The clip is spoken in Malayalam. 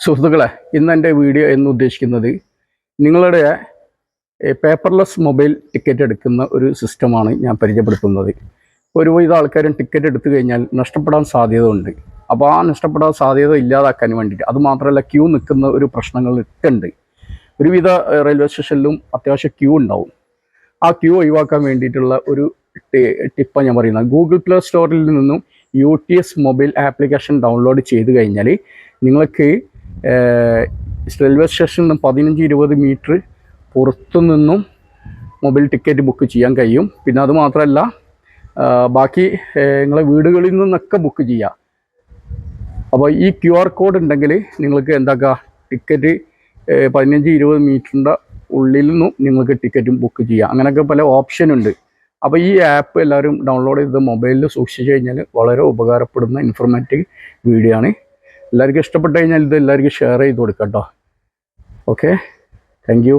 സുഹൃത്തുക്കളെ, ഇന്ന് എൻ്റെ വീഡിയോ എന്ന് ഉദ്ദേശിക്കുന്നത് നിങ്ങളുടെ പേപ്പർലെസ് മൊബൈൽ ടിക്കറ്റ് എടുക്കുന്ന ഒരു സിസ്റ്റമാണ് ഞാൻ പരിചയപ്പെടുത്തുന്നത്. ഒരുവിധ ആൾക്കാരും ടിക്കറ്റ് എടുത്തു കഴിഞ്ഞാൽ നഷ്ടപ്പെടാൻ സാധ്യതയുണ്ട്. അപ്പോൾ ആ നഷ്ടപ്പെടാൻ സാധ്യത ഇല്ലാതാക്കാൻ വേണ്ടിയിട്ട്, അതുമാത്രമല്ല ക്യൂ നിൽക്കുന്ന ഒരു പ്രശ്നങ്ങളൊക്കെ ഉണ്ട്. ഒരുവിധ റെയിൽവേ സ്റ്റേഷനിലും അത്യാവശ്യം ക്യൂ ഉണ്ടാവും. ആ ക്യൂ ഒഴിവാക്കാൻ വേണ്ടിയിട്ടുള്ള ഒരു ടിപ്പാണ് ഞാൻ പറയുന്നത്. ഗൂഗിൾ പ്ലേ സ്റ്റോറിൽ നിന്നും UTS മൊബൈൽ ആപ്ലിക്കേഷൻ ഡൗൺലോഡ് ചെയ്ത് കഴിഞ്ഞാൽ നിങ്ങൾക്ക് റെയിൽവേ സ്റ്റേഷനിൽ നിന്നും 15-20 മീറ്റർ പുറത്തു നിന്നും മൊബൈൽ ടിക്കറ്റ് ബുക്ക് ചെയ്യാൻ കഴിയും. പിന്നെ അതുമാത്രമല്ല, ബാക്കി നിങ്ങളെ വീടുകളിൽ നിന്നൊക്കെ ബുക്ക് ചെയ്യാം. അപ്പോൾ ഈ QR കോഡ് ഉണ്ടെങ്കിൽ നിങ്ങൾക്ക് എന്താക്കുക, ടിക്കറ്റ് 15-20 മീറ്ററിൻ്റെ ഉള്ളിൽ നിന്നും നിങ്ങൾക്ക് ടിക്കറ്റും ബുക്ക് ചെയ്യാം. അങ്ങനെയൊക്കെ പല ഓപ്ഷൻ ഉണ്ട്. അപ്പോൾ ഈ ആപ്പ് എല്ലാവരും ഡൗൺലോഡ് ചെയ്ത് മൊബൈലിൽ സൂക്ഷിച്ചു കഴിഞ്ഞാൽ വളരെ ഉപകാരപ്പെടുന്ന ഇൻഫോർമേറ്റീവ് വീഡിയോ ആണ്. എല്ലാവർക്കും ഇഷ്ടപ്പെട്ട് കഴിഞ്ഞാൽ ഇത് എല്ലാവർക്കും ഷെയർ ചെയ്ത് കൊടുക്കാം കേട്ടോ. Okay, thank you.